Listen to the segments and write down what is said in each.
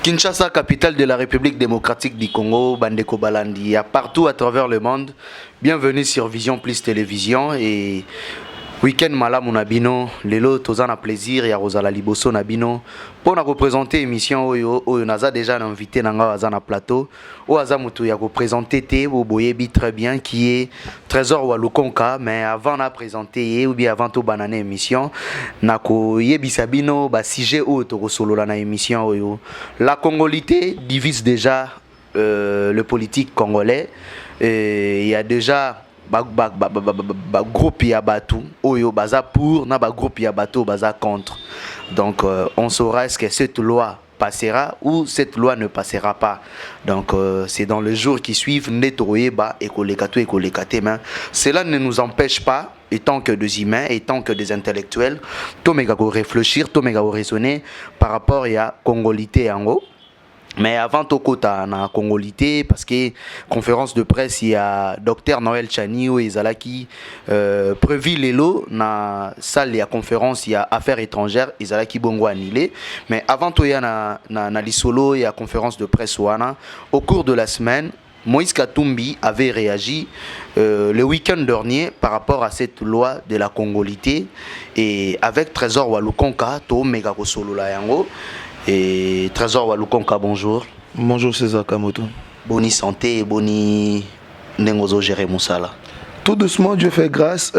Kinshasa, capitale de la République démocratique du Congo, Bandeko Balandi, partout à travers le monde. Bienvenue sur Vision Plus Télévision et week-end malamu nabino, lelo tozana plaisir ya Rosala Liboso nabino pour représenter émission oyo naza déjà invité nanga azana plateau o azamutu ya représenter te boyebi très bien qui est Trésor Walukonka, mais avant na présenter ou bien avant to banane émission nako yebisa bino ba sujet o to solo na émission oyo. La congolité divise déjà le politique congolais. Il y a déjà groupe ya batu oyo baza pour na groupe ya batu baza contre. Donc on saura est-ce que cette loi passera ou cette loi ne passera pas. Donc c'est dans les jours qui suivent netoyeba et kolekate mais cela ne nous empêche pas étant que des humains, étant que des intellectuels, to mega réfléchir, to mega raisonner par rapport à congolité en haut. Mais avant Tokota na congolité parce que conférence de presse il y a Dr Noël Tchani ou Ezalaki prévu lelo na salle ya conférence il y a affaires étrangères Ezalaki bongo annulé mais avant to ya na lisolo il y a conférence de presse wana au cours de la semaine Moïse Katumbi avait réagi le week-end dernier par rapport à cette loi de la congolité et avec Trésor Walukonka to mega ko solo la yango. Et Trésor Walukonka, bonjour. Bonjour César Kamoto. Boni santé et boni nengozo gérer Moussala. Tout doucement, Dieu fait grâce.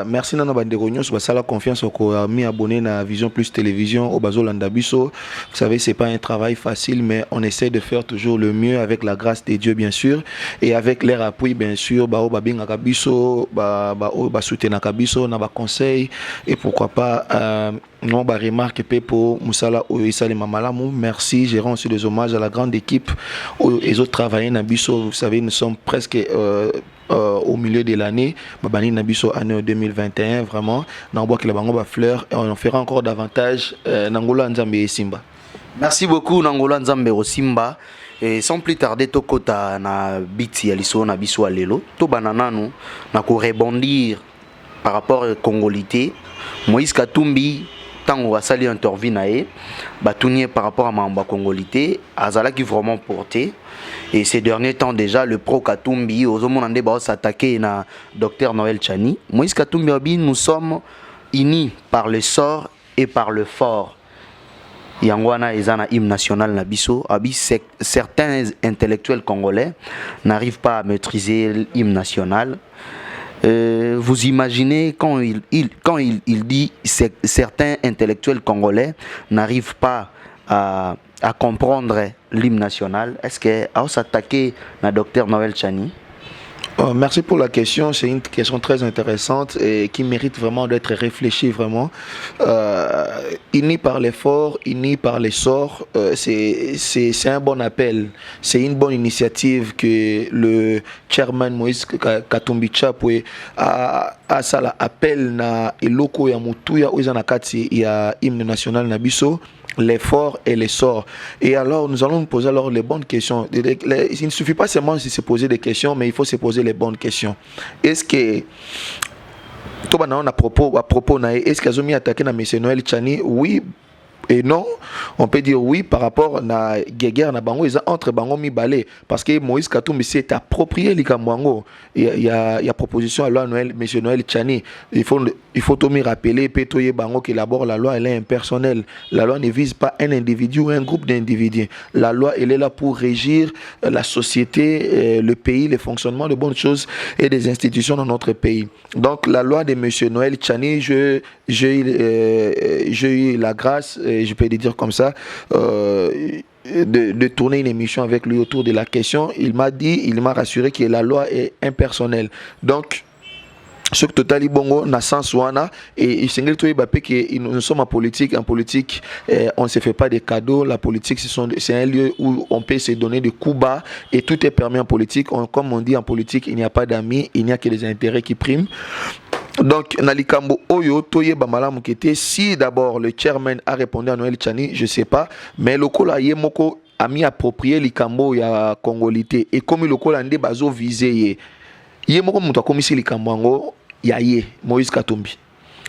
Merci Nana Banderognos, ça la confiance au mis abonné à Vision Plus Télévision au Bazo Landabiso. Vous savez, c'est pas un travail facile, mais on essaie de faire toujours le mieux avec la grâce de Dieu, bien sûr, et avec leur appui, bien sûr. Ba babing akabiso, ba soutien akabiso, na ba conseil et pourquoi pas. Non, bah remarque pour Moussala Oisale Mamalamu. Merci, j'ai rendu aussi des hommages à la grande équipe et autres travailleurs Nabiso. Vous savez, nous sommes presque au milieu de l'année. Babani Nabiso année 2021, vraiment. N'envoie que la bango ba fleur et on fera encore davantage Nangola Nzambe et Simba. Merci beaucoup Nangola Nzambe et Simba. Et sans plus tarder, tokota na biti aliso na biso alelo. To banananu na ko rebondir par rapport à congolité. Moïse Katumbi tant a sali interview naé batunier par rapport à Mamba congolité azala qui vraiment porté et ces derniers temps déjà le pro Katumbi ozomonande ba s'attaquer na Dr Noël Tchani Moïse Katumbi abi nous sommes unis par le sort et par le fort Yangwana ezana hymne national na biso abi certains intellectuels congolais n'arrivent pas à maîtriser l'hymne national. Vous imaginez quand il dit certains intellectuels congolais n'arrivent pas à comprendre l'hymne national. Est-ce que s'attaquer à Dr Noël Tchani? Merci pour la question, c'est une question très intéressante et qui mérite vraiment d'être réfléchie vraiment. Unis par l'effort, unis par les sorts, c'est un bon appel, c'est une bonne initiative que le chairman Moïse Katumbi Chapwe a ça l'appel na eloko ya mutuya oizana kati ya hymne national na biso. L'effort et l'essor. Et alors, nous allons nous poser alors les bonnes questions. Il ne suffit pas seulement de se poser des questions, mais il faut se poser les bonnes questions. Est-ce que à propos, est-ce qu'ils ont mis attaqué na M. Noël Tchani? Oui et non. On peut dire oui par rapport à guerre na bango entre bango mi balé parce que Moïse Katumbi s'est approprié likamwango. Il y a proposition à loi Noël M. Noël Tchani. Il faut tout me rappeler Petoye bango qui élabore la loi, elle est impersonnelle. La loi ne vise pas un individu ou un groupe d'individus. La loi elle est là pour régir la société, le pays, le fonctionnement de bonnes choses et des institutions dans notre pays. Donc la loi de M. Noël Tchani, j'ai eu la grâce, je peux le dire comme ça, de tourner une émission avec lui autour de la question. Il m'a rassuré que la loi est impersonnelle. Donc, ce que Totali Bongo n'a sens wana et nous sommes en politique. On ne se fait pas des cadeaux. La politique, c'est un lieu où on peut se donner des coups bas et tout est permis en politique. Comme on dit en politique, il n'y a pas d'amis, il n'y a que des intérêts qui priment. Donc, Nalikambo Oyo, Toye Bamala Mukete, si d'abord le chairman a répondu à Noël Tchani, je ne sais pas, mais le Kola Yemoko a mis approprié Likambo ya congolité et comme le Kola Nde Bazo visé Yemoko Mouta Komisi Likambo Yaye, Moïse Katumbi.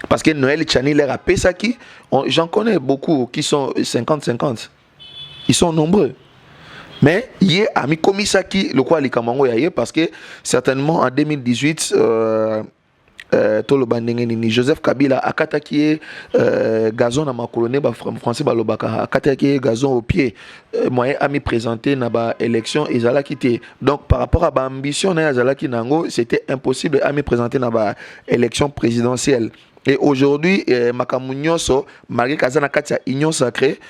Parce que Noël Tchani leur a pesaki, j'en connais beaucoup qui sont 50-50. Ils sont nombreux. Mais il y a mis Komisaki, le quoi les Kamango parce que certainement en 2018, Joseph Kabila a attaqué gazon à ma colonie français balobaka a attaqué gazon au pied moyen a mis présenté na ba élection et zala quitté donc par rapport à ba ambition na zala ki nango c'était impossible à mis présenter na ba élection présidentielle. Et aujourd'hui, Makamunyoso, malgré Kazana Katia Union Sacrée,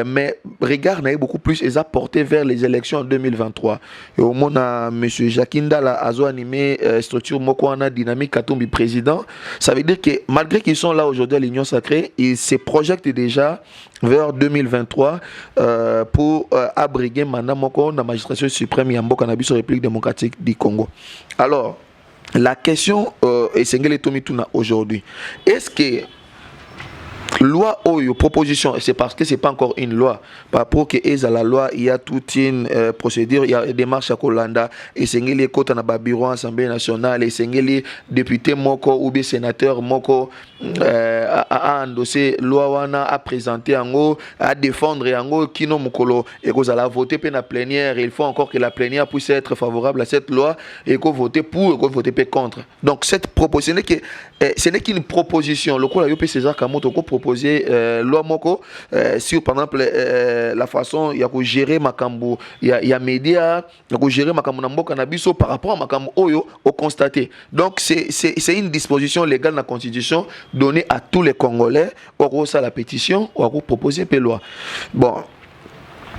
mais regarde, n'a beaucoup plus et a porté vers les élections en 2023. Et au moment où M. Jakinda a animé structure Mokwana Dynamique Katumbi président, ça veut dire que malgré qu'ils sont là aujourd'hui à l'Union Sacrée, ils se projettent déjà vers 2023 pour abriguer Mana Moko la magistration suprême Yambo Cannabis République démocratique du Congo. Alors, la question est Sengele Tomituna aujourd'hui. Est-ce que loi ou proposition, c'est parce que c'est pas encore une loi. Par rapport à la loi, il y a toute une procédure, il y a des démarches à Kolanda, et Sengeli Kota na bureau Assemblée nationale, et Sengeli député Moko ou bien sénateur Moko a endossé loi wana, a présenté en haut, à défendre en haut, Kino Mokolo, et qu'on a voté pour la plénière, il faut encore que la plénière puisse être favorable à cette loi, et qu'on vote pour, et qu'on vote contre. Donc cette proposition, ce n'est qu'une proposition. Le coup, la César Kamoto proposer loi moko sur par exemple la façon il y a que gérer makambo il y a média il y a que gérer makambo na mboka na biso par rapport à makambo oyo au constaté. Donc c'est une disposition légale dans la constitution donnée à tous les Congolais au ça la pétition ou à proposer pe loi. Bon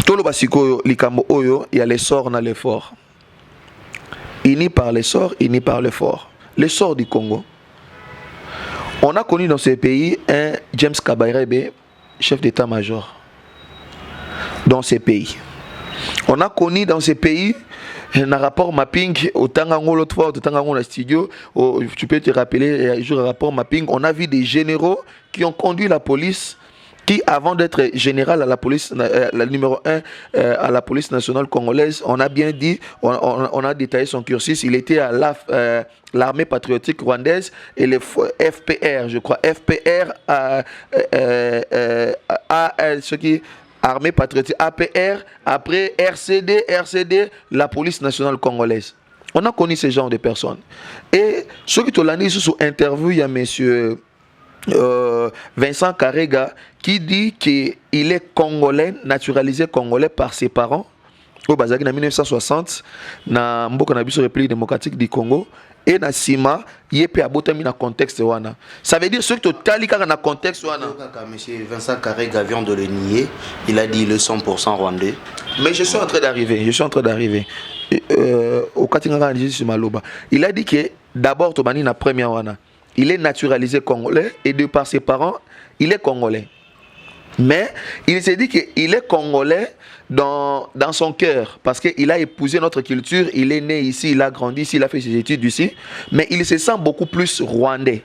tout le basiko likambo oyo il y a les sorts dans les forts. Ini par les sorts, ini par le fort. Les sorts du Congo. On a connu dans ce pays un James Kabarebe, chef d'état-major. Dans ce pays. On a connu dans ce pays un rapport mapping au Tangango l'autre fois, au Tangango le studio. Tu peux te rappeler, un rapport mapping. On a vu des généraux qui ont conduit la police, qui avant d'être général à la police, la numéro 1 à la police nationale congolaise, on a bien dit, on a détaillé son cursus, il était à l'armée patriotique rwandaise et les FPR, je crois, FPR, ce qui armée patriotique, APR, après RCD, la police nationale congolaise. On a connu ce genre de personnes. Et ceux qui te l'ont dit sous interview, il y a monsieur Vincent Karega qui dit qu'il est congolais, naturalisé congolais par ses parents au Bazaki en 1960 na mboka na biso République démocratique du Congo et na sima yepé abotami na contexte wana. Ça veut dire ce que totali kaka na contexte wana. Monsieur Vincent Karega vient de le nier, il a dit le 100% rwandais. Mais je suis en train d'arriver. Au Katinganga sur Maloba. Il a dit que d'abord Tobani na première wana. Il est naturalisé congolais et de par ses parents, il est congolais. Mais il s'est dit qu'il est congolais dans son cœur parce qu'il a épousé notre culture, il est né ici, il a grandi ici, il a fait ses études ici, mais il se sent beaucoup plus rwandais.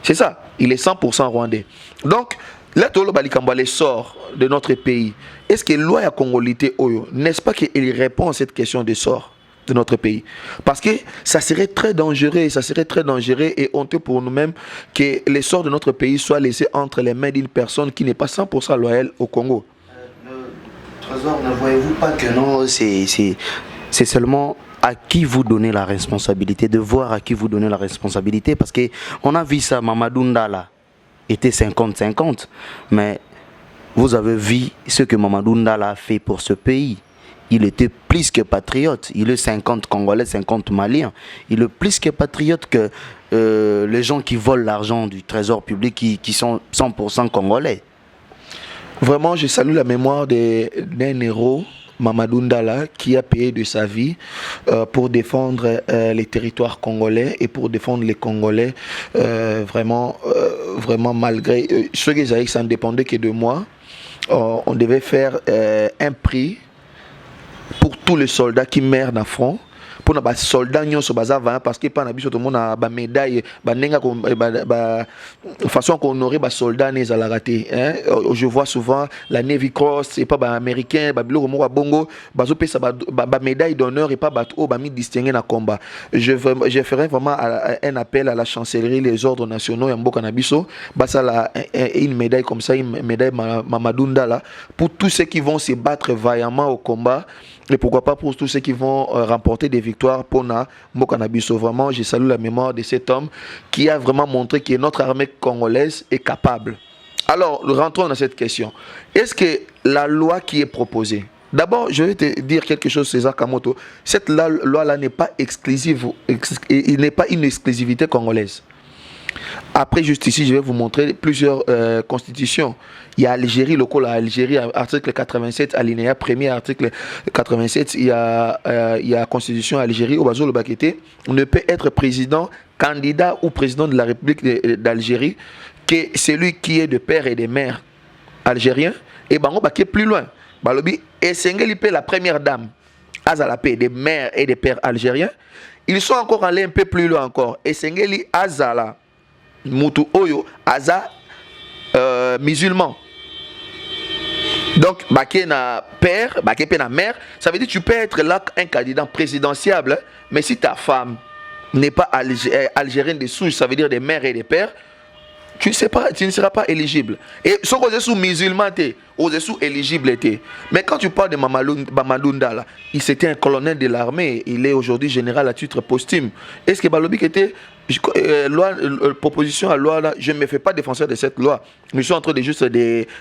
C'est ça, il est 100% rwandais. Donc, là, tout le balikamba les sort de notre pays. Est-ce que loi à congolité oyo, n'est-ce pas qu'il répond à cette question de sort de notre pays? Parce que ça serait très dangereux et honteux pour nous-mêmes que les sorts de notre pays soient laissés entre les mains d'une personne qui n'est pas 100% loyale au Congo. Trésor, ne voyez-vous pas que non, c'est seulement à qui vous donnez la responsabilité, de voir à qui vous donnez la responsabilité, parce qu'on a vu ça, Mamadou Ndala était 50-50, mais vous avez vu ce que Mamadou Ndala a fait pour ce pays. Il était plus que patriote. Il est 50 Congolais, 50 Maliens. Il est plus que patriote que les gens qui volent l'argent du trésor public qui sont 100% Congolais. Vraiment, je salue la mémoire d'un héros, Mamadou Ndala, qui a payé de sa vie pour défendre les territoires congolais et pour défendre les Congolais. Vraiment malgré... ceux qui disaient que ça ne dépendait que de moi, on devait faire un prix pour tous les soldats qui meurent dans le front pour na ba soldats nyonso baza vaillant parce que pas na biso tout le monde a ba médaille ba nenga ko ba façon qu'on honorer ba soldats les ala raté hein. Je vois souvent la Navy Cross c'est pas ba américain ba biloko mo bongo bazo pesa ba médaille d'honneur et pas ba o ba mi distinguer na combat. Je ferai vraiment un appel à la chancellerie les ordres nationaux ya mboka na biso basa la une médaille comme ça, une médaille Mamadunda là pour tous ceux qui vont se battre vaillamment au combat. Et pourquoi pas pour tous ceux qui vont remporter des victoires pour Mboka na biso. Vraiment, je salue la mémoire de cet homme qui a vraiment montré que notre armée congolaise est capable. Alors, rentrons dans cette question. Est-ce que la loi qui est proposée, d'abord, je vais te dire quelque chose, César Kamoto, cette loi-là n'est pas exclusive, il n'est pas une exclusivité congolaise. Après, juste ici, je vais vous montrer plusieurs constitutions. Il y a Algérie, le col à Algérie, article 87, alinéa 1er, article 87. Il y a Constitution Algérie, au Bazo le Bakete. On ne peut être président, candidat ou président de la République d'Algérie que celui qui est de père et de mère algériens. Et Bango Baké plus loin. Balobi, et Sengelipé, la première dame, Azalapé, des mères et des pères algériens. Ils sont encore allés un peu plus loin encore. Et Sengeli Azala. Mutu Oyo, Aza, musulman. Donc, Baké na père, Baké na mère, ça veut dire que tu peux être là un candidat présidentiable, mais si ta femme n'est pas algérienne de souche, ça veut dire des mères et des pères, tu ne seras pas éligible. Et si on est sous musulman, on est sous éligible. Mais quand tu parles de Mamadunda, là, c'était un colonel de l'armée, il est aujourd'hui général à titre posthume. Est-ce que Balobi était proposition à loi là, je ne me fais pas défenseur de cette loi. Je suis en train de juste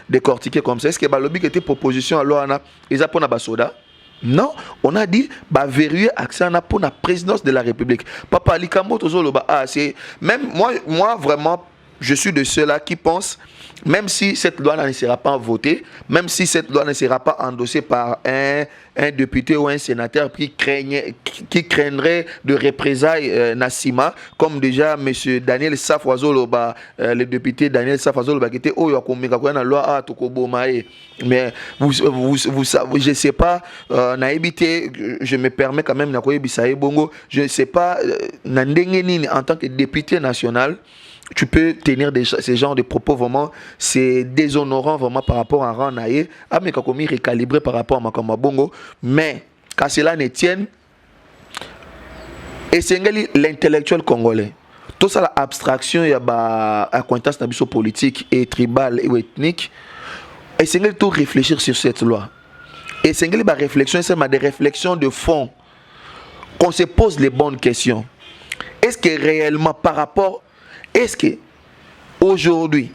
décortiquer comme ça. Est-ce que Balobi était proposition à loi là, ils pour Basoda? Non, on a dit bah verrouiller accès pour la présidence de la République. Papa Likamo Tozoloba, c'est même moi vraiment. Je suis de ceux-là qui pensent, même si cette loi ne sera pas votée, même si cette loi ne sera pas endossée par un député ou un sénateur qui craindrait de représailles Nassima, comme déjà M. Daniel Safwazoloba, le député Daniel Safwazoloba, qui était au la loi à Tokobomae. Mais vous savez, je ne sais pas, je me permets quand même, je ne sais pas, en tant que député national, tu peux tenir ces genres de propos vraiment, c'est déshonorant vraiment par rapport à Ranaye, mais quand on est recalibré par rapport à Makamba Bongo, mais quand cela ne tienne, et c'est l'intellectuel congolais. Tout ça, l'abstraction, il y a la contexte politique et tribal et ethnique, et c'est tout réfléchir sur cette loi. Et c'est une réflexion, c'est des réflexions de fond, qu'on se pose les bonnes questions. Est-ce que réellement par rapport est-ce que aujourd'hui,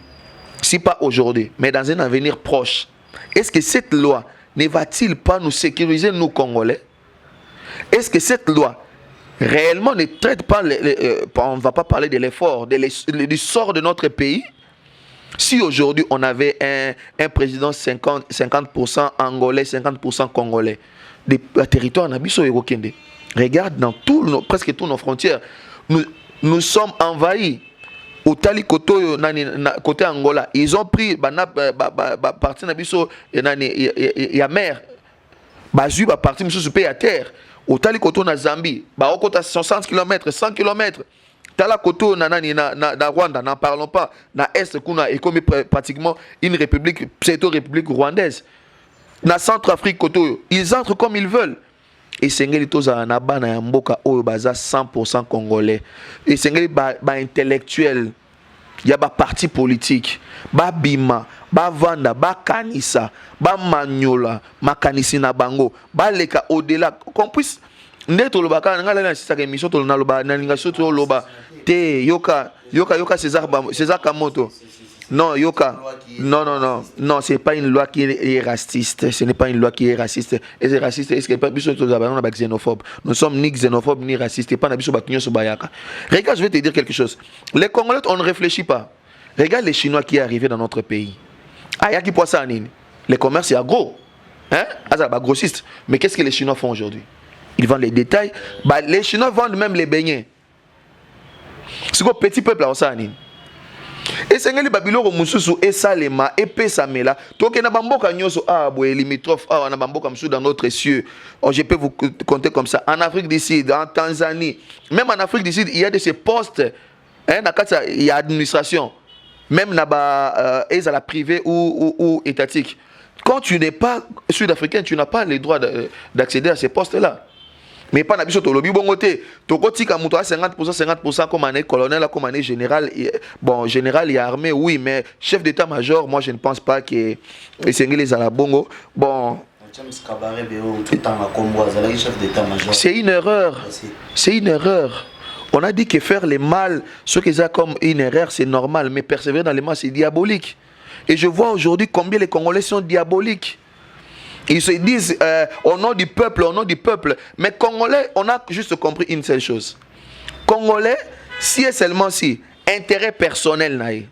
si pas aujourd'hui, mais dans un avenir proche, est-ce que cette loi ne va-t-il pas nous sécuriser, nous Congolais? Est-ce que cette loi réellement ne traite pas, on ne va pas parler de l'effort, du sort de notre pays? Si aujourd'hui on avait un président 50% angolais, 50% congolais, des territoires Nabiso et Rokende, regarde dans presque toutes nos frontières, nous sommes envahis. Au Tali côté Angola, ils ont pris partie Nabiso et ya mer. Bazu ba partie Miso pays à terre. Au Tali côté na Zambie, ba au côté 60 km, 100 km. Tala côté na Rwanda, n'en parlons pas. Na est kuna est comme pratiquement une république, pseudo-république rwandaise. Na Centrafrique côté, ils entrent comme ils veulent. Et Sengeli toza na bana ya mboka oyo baza 100% congolais. Et Sengeli ba intellectuel, il y a ba parti politique, ba bima, ba vanda, ba kanisa, ba manyola, makanisi na bango, ba leka au-delà qu'on puisse neto loba ka ngala na sisa émission to na loba na linga soto loba te yoka César Kamoto. Non, Yoka. Non, c'est pas une loi qui est raciste. Ce n'est pas une loi qui est raciste. Et c'est raciste. Est-ce que pas xénophobe? Nous sommes ni xénophobes ni racistes. Et pas Regarde, je vais te dire quelque chose. Les Congolais, on ne réfléchit pas. Regarde les Chinois qui sont arrivés dans notre pays. Ah, il y a qui poissent ça. Les commerces, c'est gros. Hein? Ah, ça, grossiste. Mais qu'est-ce que les Chinois font aujourd'hui? Ils vendent les détails. Les Chinois vendent même les beignets. C'est quoi petit peuple là, ça? Et c'est ngeli babiloko mususu et salema et pesamela. Toke na bamboka nyoso boye limitrophe na bamboka mususu dans notre cieux. Oh, je peux vous compter comme ça. En Afrique du Sud, en Tanzanie, même en Afrique du Sud, il y a de ces postes. Il y a administration. Même là-bas, à la privée ou étatique. Quand tu n'es pas sud-africain, tu n'as pas le droit d'accéder à ces postes-là. Mais pas n'abusé au lobby bongoté. Tokoti comme toi 50% comme année colonel, comme année général. Bon, général et armée, oui, mais chef d'état-major, moi je ne pense pas que c'est les à la bongo. Bon. C'est une erreur. C'est une erreur. On a dit que faire le mal, ce qu'ils ont comme une erreur, c'est normal, mais persévérer dans le mal, c'est diabolique. Et je vois aujourd'hui combien les Congolais sont diaboliques. Ils se disent au nom du peuple. Mais Congolais, on a juste compris une seule chose. Congolais, si et seulement si, intérêt personnel,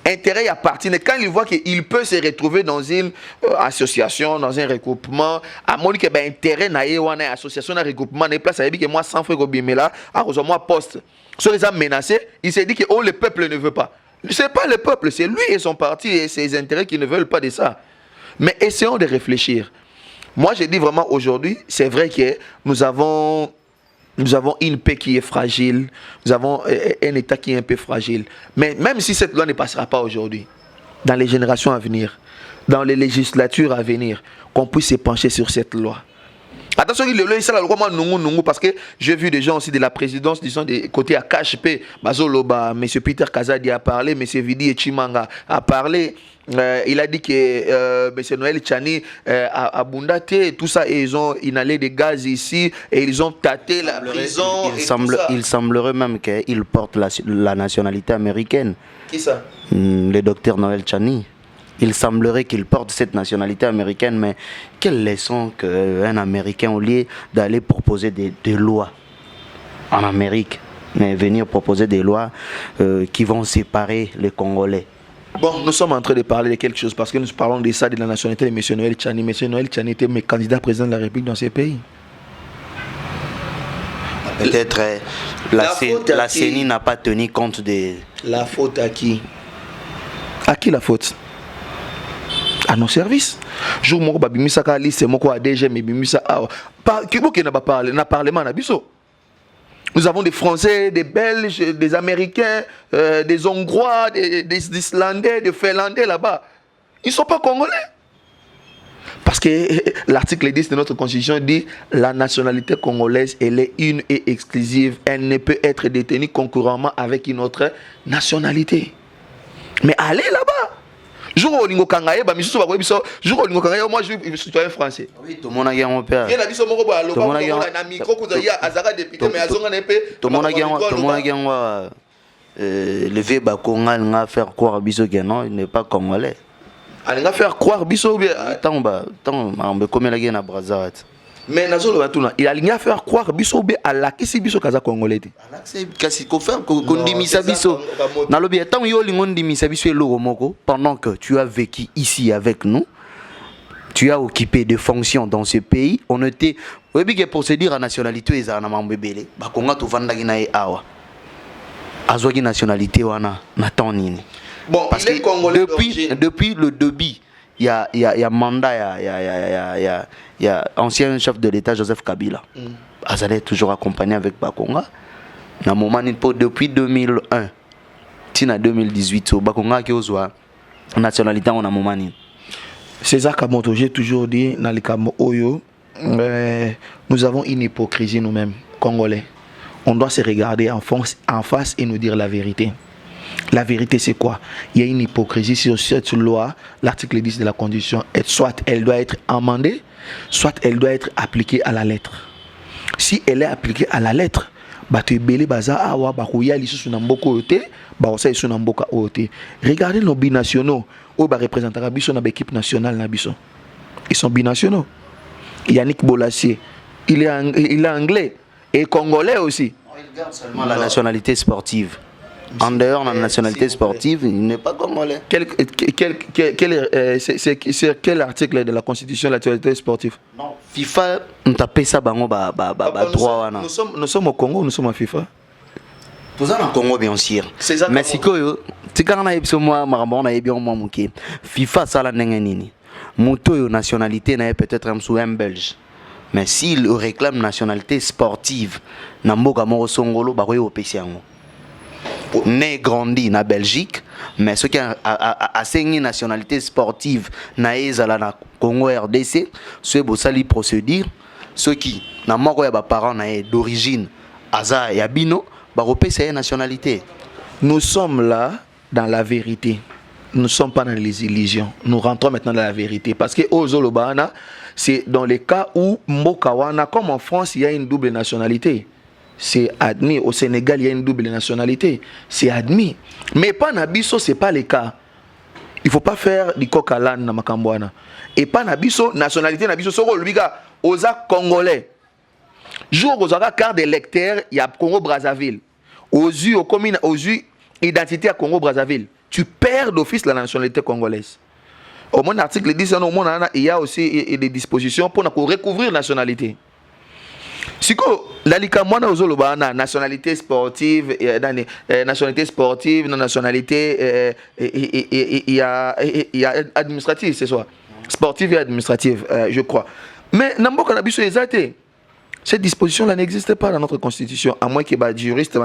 intérêt appartient. Quand il voit qu'il peut se retrouver dans une association, dans un regroupement, à mon que ben intérêt ou une association, un regroupement, des places, que moi 100 francs bimela, moi poste. Sur les hommes menacés, il s'est dit que le peuple ne veut pas. C'est pas le peuple, c'est lui et son parti et ses intérêts qui ne veulent pas de ça. Mais essayons de réfléchir. Moi, je dis vraiment aujourd'hui, c'est vrai que nous avons une paix qui est fragile, nous avons un État qui est un peu fragile. Mais même si cette loi ne passera pas aujourd'hui, dans les générations à venir, dans les législatures à venir, qu'on puisse se pencher sur cette loi. Attention, il est là, parce que j'ai vu des gens aussi de la présidence, disons, des côtés à KHP, Bazoloba, M. Peter Kazadi a parlé, M. Vidi Echimanga a parlé. Il a dit que M. Noël Tchani a bundaté, tout ça, et ils ont inhalé des gaz ici, et ils ont tâté la prison. Il semblerait même qu'il porte la nationalité américaine. Qui ça? Le docteur Noël Tchani. Il semblerait qu'il porte cette nationalité américaine, mais quelle leçon qu'un Américain, au lieu d'aller proposer des lois en Amérique, mais venir proposer des lois qui vont séparer les Congolais. Bon, nous sommes en train de parler de quelque chose parce que nous parlons de ça, de la nationalité de M. Noël Tchani. M. Noël Tchani était candidat président de la République dans ces pays. Peut-être la CENI n'a pas tenu compte de... La faute à qui? À qui la faute? À nos services. Jour moko babimisa ka liste moko a DG mais bimisa pas qui n'a pas parlé na parlement na biso. Nous avons des Français, des Belges, des Américains, des Hongrois, des Islandais, des Finlandais là-bas. Ils ne sont pas Congolais. Parce que l'article 10 de notre Constitution dit la nationalité congolaise, elle est une et exclusive. Elle ne peut être détenue concurremment avec une autre nationalité. Mais allez là-bas. Jour où Lingo Kangaye, moi je suis citoyen français. Oui, tout le monde a gagné mon père. Il y a des gens qui ont micro, qui ont député, mais ils ont un épée. Tout le monde a gagné le vieux Bakonga, il a fait croire que non, il n'est pas congolais. Il a fait croire que tant on comme la guerre à Brazzaville. Mais il a fait croire que à la kisi biso kaza congolais. Pendant que tu as vécu ici avec nous, tu as occupé des fonctions dans ce pays, on était pour se dire à nationalité ezana mambebele bakonga to vandaki na e awa azwaki nationalité wana na tonini. Bon, parce que depuis le début il y a mandat, il y a ancien chef de l'État Joseph Kabila. Azalé toujours accompagné avec Bakonga. Na moment depuis 2001 tina 2018 Bakonga qui a nationalité en moment. César Kamoto, j'ai toujours dit dans les Kamo Oyo, nous avons une hypocrisie nous-mêmes, Congolais. On doit se regarder en face et nous dire la vérité. La vérité, c'est quoi? Il y a une hypocrisie sur cette loi, l'article 10 de la Constitution, soit elle doit être amendée, soit elle doit être appliquée à la lettre. Si elle est appliquée à la lettre, regardez nos binationaux, ils représentent l'équipe nationale. Ils sont binationaux. Yannick Bolassier, il est anglais et congolais aussi. Il garde seulement la nationalité sportive. En dehors de la nationalité sportive, il n'est pas congolais. C'est quel article de la Constitution la nationalité sportive? Non, FIFA, on tape ça bango ba droit. Nous sommes au Congo, nous sommes à FIFA. Tous en Congo bien sûr. C'est ça. Mais si quoi, tu quand on a eu moi marabona et bien moi mouké. FIFA ça la nini. Moto nationalité n'a peut-être un belge. Mais s'il réclame nationalité sportive, Namboka Moro Songolo baroye au PCANgo. Né grandi na Belgique, mais ceux qui a une nationalité sportive naïzala na Congo RDC, ceux qui procédure, ceux qui na moko ya ba parents d'origine aza ya bino, ba repérer nationalité. Nous sommes là dans la vérité. Nous ne sommes pas dans les illusions. Nous rentrons maintenant dans la vérité. Parce que au Zolobana, c'est dans les cas où Mbokawana, comme en France, il y a une double nationalité. C'est admis. Au Sénégal, il y a une double nationalité. C'est admis. Mais pas Nabiso, ce n'est pas le cas. Il ne faut pas faire du coq à l'âne dans Makambouana. Et pas Nabiso, nationalité Nabiso, c'est aux Congolais. Jour aux carte d'électeur, il y a Congo-Brazzaville. Aux yeux, aux communes, aux yeux, identité à Congo-Brazzaville. Tu perds d'office la nationalité congolaise. Au moins, l'article dit il y a aussi des dispositions pour recouvrir la nationalité. Si la nationalité sportive, nationalité sportive, nationalité il y a administrative, c'est ça. Sportive et administrative, je crois. Mais Namboka Nabiso exacté. Cette disposition-là n'existe pas dans notre constitution, à moins que les juristes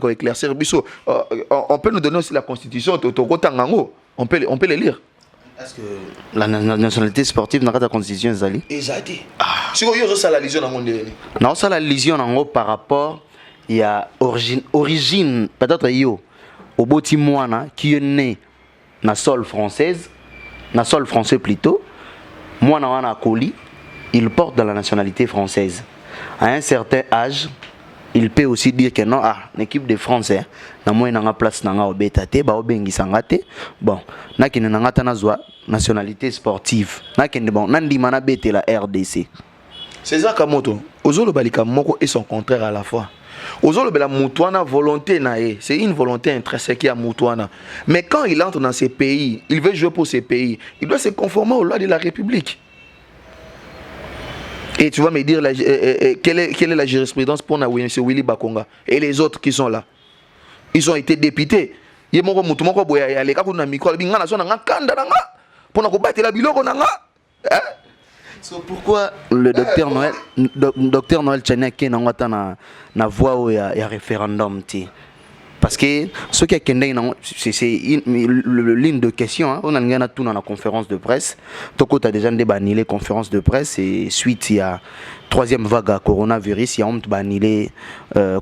éclaircir. On peut nous donner aussi la constitution, on peut les lire. Est-ce que la nationalité sportive n'a pas de constitution Zali? Exactement. Si vous avez la lésion dans le monde. Non, ça la lésion par rapport il y a origine peut-être yo au Botimoana qui est né na sol française, na sol français plutôt. Moi, Nawana Koli, il porte de la nationalité française. À un certain âge, il peut aussi dire que non, l'équipe de France, na moi na place na nga obetate, ba obengi sangate. Bon, na kine na ngata na zwa nationalité sportive. Na kine bon, nandi mana bete la RDC. César Kamoto, ozolo balika moko et son contraire à la fois. Ozolo bela mutuana volonté nae, c'est une volonté intrinsèque à mutuana. Mais quand il entre dans ces pays, il veut jouer pour ces pays, il doit se conformer aux lois de la République. Et tu vas me dire quelle est la jurisprudence pour M. Willy Bakonga et les autres qui sont là. Ils ont été députés. Pourquoi le docteur Noël Tchaniake n'a na voix où il y a référendum? Parce que ce qui c'est une ligne de question. On a tout dans la conférence de presse. Toko a déjà banni les conférences de presse et suite il y a troisième vague à coronavirus, il y a banni les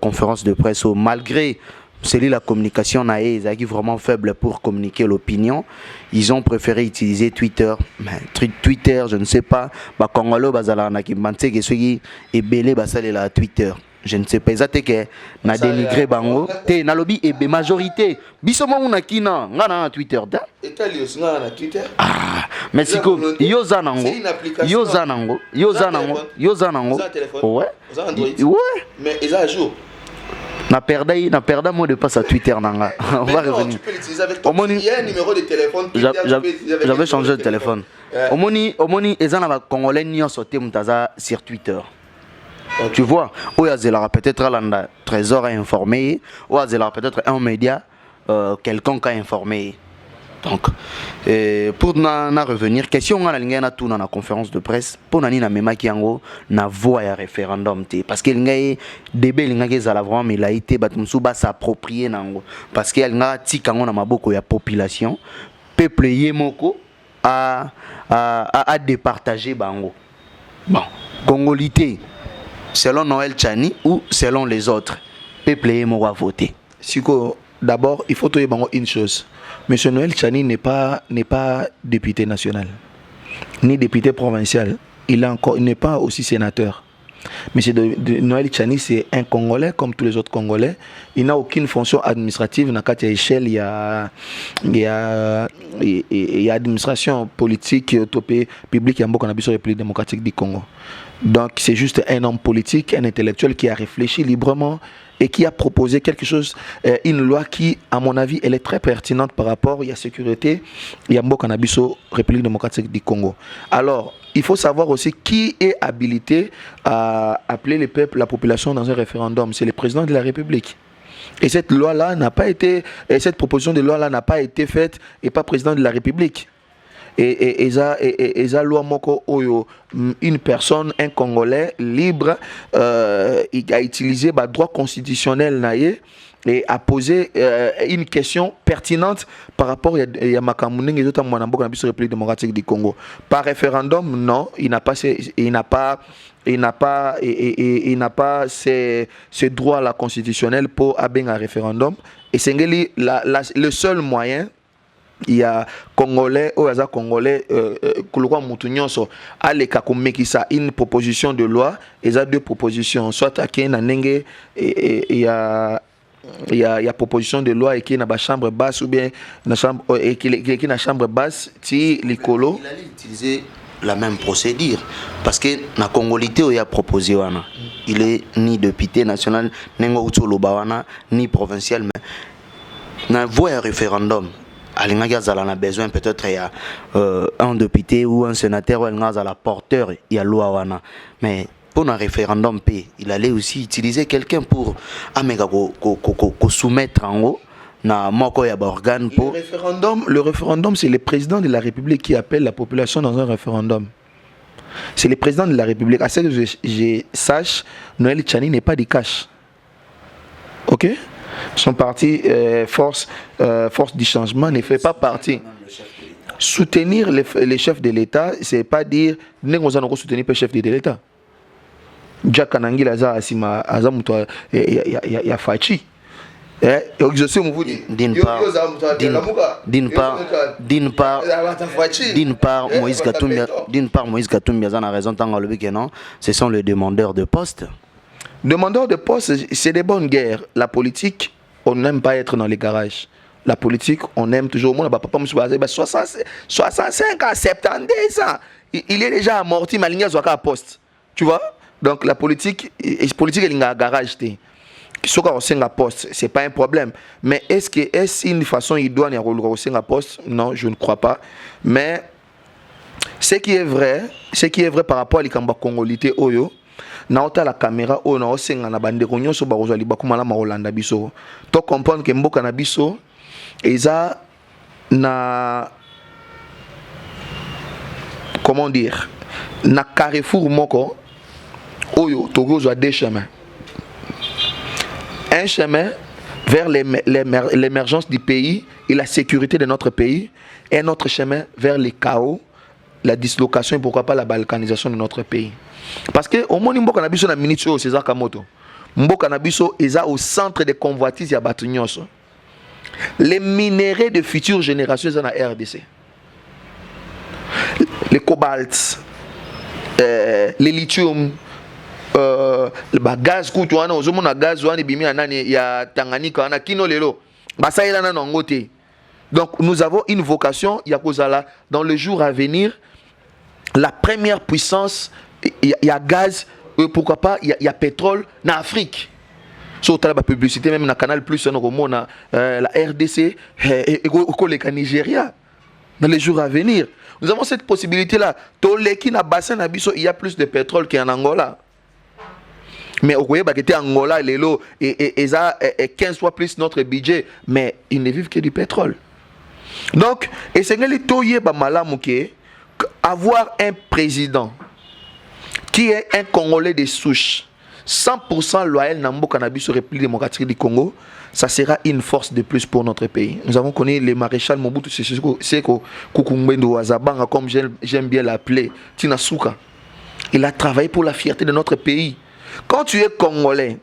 conférences de presse. Malgré la communication est vraiment faible pour communiquer l'opinion. Ils ont préféré utiliser Twitter. Mais Twitter, je ne sais pas. Congolo bazala na kimbanse ke soki ebele basale la Twitter. Je ne sais pas exactement que na dénigré bango te na lobby et majorité biso mo na kina ngana na Twitter da Etalios na Twitter mais siko yozanango ouais mais ils a jour na perda mot de passe à Twitter nanga. On va revenir. Tu peux l'utiliser avec ton il y a un numéro de téléphone. J'avais changé de téléphone. Omoni ezana ba congolais ni sauté mutaza sur Twitter. Okay. Tu vois, ou yazela peut-être l'anda trésor a informé, ou yazela peut-être un média quelconque a informé. Donc, pour na revenir, question à la tout dans la conférence de presse, pour nani na mema ki yango na voix ya référendum te parce que ngai débé linga zala vraiment mais la été batumsu ba s'approprier nango parce que nga tikango na maboko ya population, peuple yemoko a départager bango. Bon, congolité selon Noël Tchani ou selon les autres, peuple yemoko a voté. Siko d'abord, il faut te dire une chose. Monsieur Noël Tchani n'est pas député national, ni député provincial. Il n'est pas aussi sénateur. Monsieur Noël Tchani, c'est un Congolais comme tous les autres Congolais. Il n'a aucune fonction administrative. Dans cette échelle, il y a administration politique, publique, il y a beaucoup de République démocratique du Congo. Donc c'est juste un homme politique, un intellectuel qui a réfléchi librement et qui a proposé quelque chose, une loi qui, à mon avis, elle est très pertinente par rapport à la sécurité et à Mboka Nabiso, République démocratique du Congo. Alors, il faut savoir aussi qui est habilité à appeler le peuple, la population dans un référendum. C'est le président de la République. Et cette loi-là n'a pas été, et cette proposition de loi-là n'a pas été faite et pas président de la République. Et eza loi moko oyo une personne, un Congolais libre, il a utilisé le droit constitutionnel naïe et a posé une question pertinente par rapport à Makamuning et d'autres Mwanamboka na République démocratique du Congo. Par référendum, non, il n'a pas ce droit constitutionnel pour avoir un référendum. Et c'est le seul moyen. Il y a Congolais, Congolais, une proposition de loi, il y a deux propositions, soit à Kenanenge, il y a proposition de loi et qui est dans la chambre basse ou bien dans la chambre basse, l'icolo. Il allait utiliser la même procédure parce que la Congolité il a proposé wana. Il est ni député national, ni provincial, mais na voie un référendum. On a besoin peut-être il y a un député ou un sénateur ou un porteur il y a loi wana. Mais pour un référendum il allait aussi utiliser quelqu'un pour soumettre en haut na moko ya organe pour le référendum c'est le président de la République qui appelle la population dans un référendum. C'est le président de la République. À ce que je sache, Noël Tchani n'est pas du cash. OK? Son parti force du changement ne fait pas partie. Soutenir les chefs de l'État, c'est pas dire nous allons soutenir le chef de l'État. Jack Kanangi Laza Asima Azamuto ya Fachi. Je sais vous dire. D'une part, Moïse Katumbi a raison tant que non, ce sont les demandeurs de poste. Demandeurs de poste, c'est des bonnes guerres. La politique, on n'aime pas être dans les garages. La politique, on aime toujours. Moi, papa me 65 à 70 ans. Il est déjà amorti, ma ligne à poste. Tu vois? Donc la politique, elle est en garage. Ce qu'on a poste, c'est pas un problème. Mais est-ce une façon idoine à poste? Non, je ne crois pas. Mais ce qui est vrai par rapport à l'Ikamba Congolité Oyo, naota la caméra o na osenga na bandeko nyonso ba kozali bakumala ma Hollanda biso to comprendre que mboka na biso eza na comment dire na carrefour moko oyo togozo a deux chemins. Un chemin vers l'émergence du pays et la sécurité de notre pays et un autre chemin vers le chaos, la dislocation et pourquoi pas la balkanisation de notre pays. Parce que au moins Mboka Nabiso na minitio César Kamoto. Mboka Nabiso est au centre des convoitises ya batu nyonso. Les minéraux de futures générations sont en RDC. Le cobalt, le lithium, le gaz kutu wana ozomona gaz wana bimi anani ya Tanganyika wana kino lelo. Basaila na ngote. Donc nous avons une vocation yakozala dans le jour à venir la première puissance. Il y a gaz, pourquoi pas, il y a pétrole en Afrique. Sur la publicité, même dans le Canal Plus, la RDC et le Nigeria. Dans les jours à venir, nous avons cette possibilité-là. Il y a plus de pétrole qu'en Angola. Mais au Koye, Angola, et ça 15 fois plus notre budget. Mais ils ne vivent que du pétrole. Donc, et c'est avoir un président qui est un Congolais de souche, 100% loyal Nambo Cannabis au République démocratique du Congo, ça sera une force de plus pour notre pays. Nous avons connu le maréchal Mobutu Seko Kukumbendo Azabanga, comme j'aime bien l'appeler, Tinasuka. Il a travaillé pour la fierté de notre pays. Quand tu es Congolais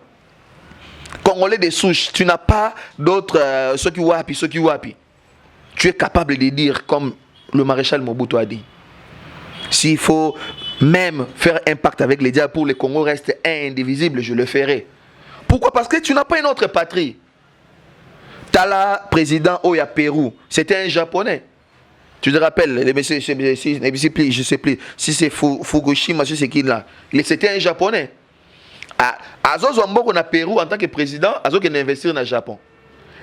de souche, tu n'as pas d'autres ceux qui wapi. Tu es capable de dire comme le maréchal Mobutu a dit. S'il faut même faire un pacte avec les diables pour que le Congo reste indivisible, je le ferai. Pourquoi? Parce que tu n'as pas une autre patrie. Tala, président Oya Pérou, c'était un Japonais. Tu te rappelles, je sais plus si c'est Fukushima, je sais qui là. C'était un Japonais. Azo Zamboko na Pérou en tant que président, Azo qui investir dans le Japon.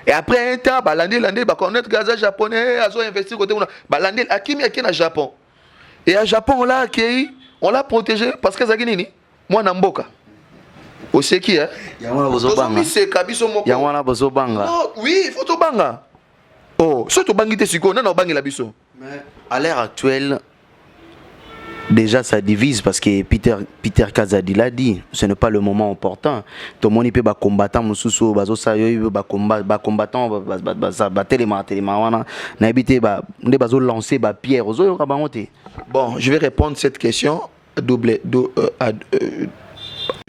Et après un temps, l'année, connaître Gaza japonais, Azo investir côté Landé, Akimi qui est dans le Japon. Et à Japon, on l'a accueilli, on l'a protégé parce que Zaginini, moi Namboka. Au c'est qui, hein? Yangwana bozobanga. Yangwana bozobanga. Non, oui, il faut tout banga. Oh, surtout bangite siko, non, bangi la biso. Mais à l'heure actuelle, déjà ça divise parce que Peter Kazadi l'a dit, ce n'est pas le moment opportun. Tout le monde peut combattre mususu bazo sayo ba combattant ba telema wana na habité ba ndé bazo lancer ba pierre ozo ka bangote. Bon, je vais répondre cette question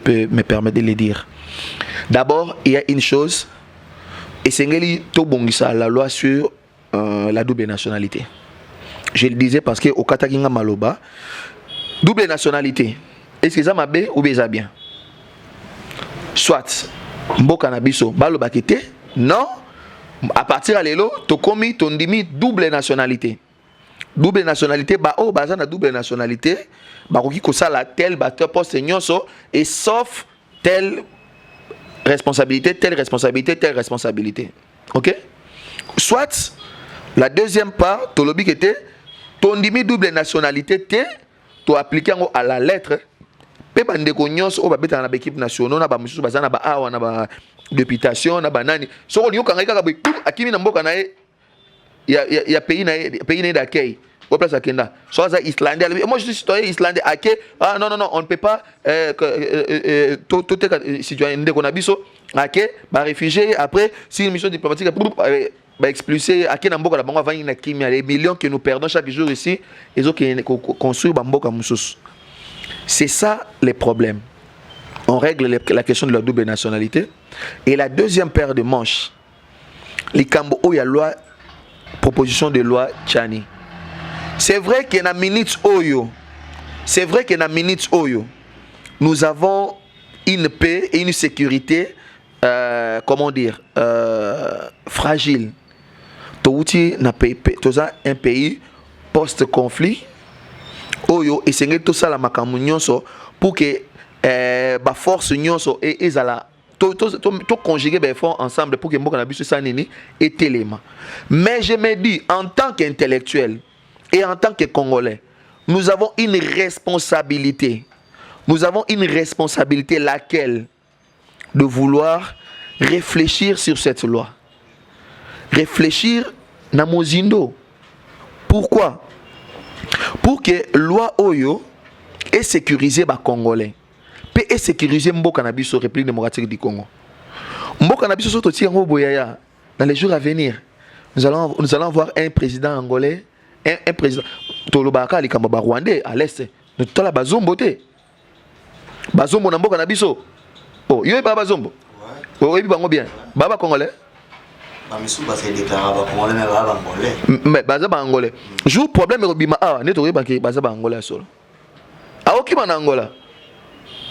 peut me permettre de le dire. D'abord, il y a une chose et c'est la loi sur la double nationalité. Je le disais parce que au Katakinga Maloba, double nationalité, est-ce que ça m'a bien ou bien bien? Soit, Mboka Nabiso, Baloba Kete, non, à partir de l'élo, Tokomi, Tondimi, double nationalité. Double nationalité, bah oh, bah ça na double nationalité, bah qui que ça la tel batteur poste nyonso et sauf telle responsabilité, telle responsabilité, telle responsabilité. OK? Soit la deuxième part, Tolobi qui était Tondimi double nationalité, tu appliquer à la lettre. Pe bande ko nyonso o ba beta na équipe nationale na ba mususu bazana ba awa na ba députation na ba nani. So on yoka ngaka ba akimi na mboka na ya pays na d'accueil. Au place à Kenda. Soit ça islandais. Moi je suis citoyen islandais. Ah non, on ne peut pas tout citoyen de Konabiso. Bah réfugié après si une mission diplomatique bah expulsé à Kenamboka la banque va une crime les millions que nous perdons chaque jour ici ils ont construit Bamboka Moussous. C'est ça les problèmes. On règle la question de la double nationalité et la deuxième paire de manches. Les Cambo il y a loi proposition de loi Tchani. C'est vrai qu'il y a une minute Oyo. C'est vrai qu'il y a une minute Oyo. Nous avons une paix et une sécurité, comment dire, fragile. Touti na un pays post-conflit. Oyo et c'est tout ça la makamunyoso pour que ba force nyonso et ezala tout conjuguer ben fort ensemble pour que mboka na biso sanini et téléma. Mais je me dis en tant qu'intellectuel et en tant que Congolais, nous avons une responsabilité. Nous avons une responsabilité laquelle de vouloir réfléchir sur cette loi. Réfléchir na mozindo. Pourquoi? Pour que loi Oyo est sécurisée par Congolais. Peut est sécurisée Mboka na biso République démocratique du Congo. Mboka na biso soto tiango boyaya dans les jours à venir. Nous allons avoir un président angolais. Un président Tolobaka likamba rwandais à l'est nous tola bazombo te bazombo na mboka na biso oh yo ba bazombo oh ebi bango bien baba congolais ba misu ba se déclarer ba congolais mais ba angolais mais baza ba angolais jour problème robima ah neto yeba ke baza ba angolais solo a okima na angola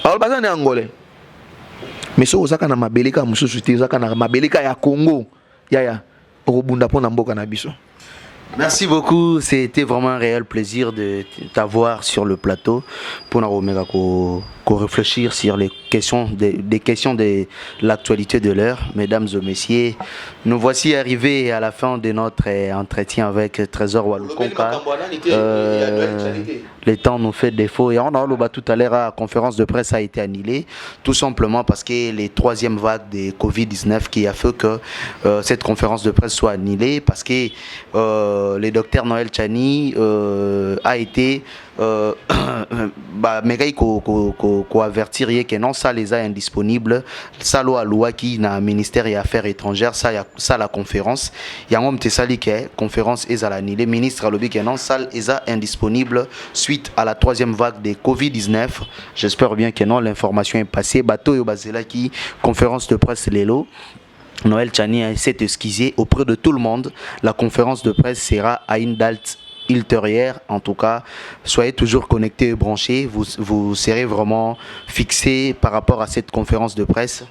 a baza na angolais mais so ozaka na mabelika mususu te ozaka na mabelika ya Congo ya robunda pona mboka na biso. Merci beaucoup, c'était vraiment un réel plaisir de t'avoir sur le plateau pour nous réfléchir sur les questions des questions de l'actualité de l'heure. Mesdames et messieurs, nous voici arrivés à la fin de notre entretien avec Trésor Walukonka. Le temps nous fait défaut et on a tout à l'heure la conférence de presse a été annulée tout simplement parce que les troisième vague de Covid-19 qui a fait que cette conférence de presse soit annulée parce que le docteur Noël Tchani a été avertir que non ça les a indisponibles ça loi loi qui na ministère des affaires étrangères ça la conférence il y a un petit sali que conférence est à l'année ministre a lobby que non ça les a indisponibles suite à la troisième vague de Covid-19. J'espère bien que non l'information est passée bateau yo bazela qui conférence de presse lelo Noël Tchani s'est excusé auprès de tout le monde. La conférence de presse sera à une date ultérieure. En tout cas, soyez toujours connectés et branchés. Vous serez vraiment fixés par rapport à cette conférence de presse.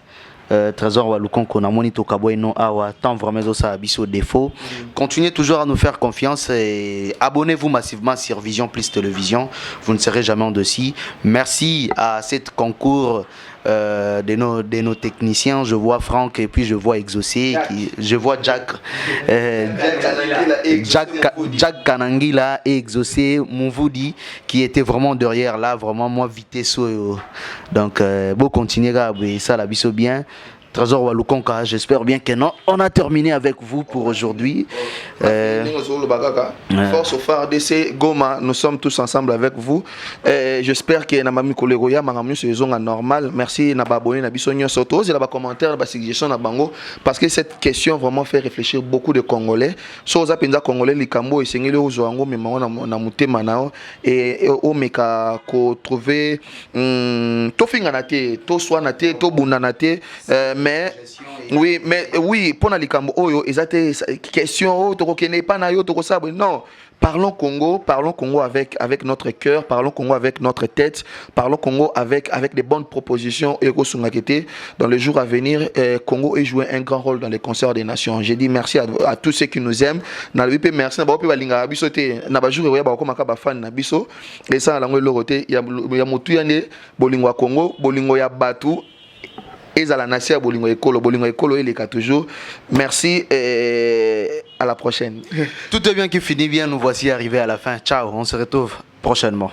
Trésor Walukonko na monito kabweno awa tant vraiment ça abisso défaut. Continuez toujours à nous faire confiance et abonnez-vous massivement sur Vision Plus Télévision. Vous ne serez jamais en dessus. Merci à cette concours de nos techniciens. Je vois Franck et puis je vois Exaucé, je vois Jack, Jack Kanangila et Exaucé Mouvoudi qui était vraiment derrière là, vraiment moi vitesse. Donc bon continuer ça la biso bien. Trésor Walukonka, j'espère bien que non. On a terminé avec vous pour aujourd'hui. Force au phare DC Goma, nous sommes tous ensemble avec vous. J'espère que Namami Koleroya Mangamu saison normale. Merci Nababoni Nabisonyo Soto. J'ai la commentaire, la suggestion Nabango parce que cette question vraiment fait réfléchir beaucoup de Congolais. Soza penza Congolais likambo et sengele ozoango mais na mutema nao et au meka ko trouver to finganate to swanate to bunanate mais oui pour na likambo oyo ezate question to kokene pas na yo to kosabo non. Parlons Congo avec notre cœur, parlons Congo avec notre tête, parlons Congo avec des bonnes propositions. Dans les jours à venir, Congo est joué un grand rôle dans les concerts des nations. J'ai dit merci à tous ceux qui nous aiment. Merci et ça Congo, bolingo ya batu. Et à la nation bolingo ekolo il est toujours. Merci et à la prochaine. Tout est bien qui finit bien, nous voici arrivés à la fin. Ciao, on se retrouve prochainement.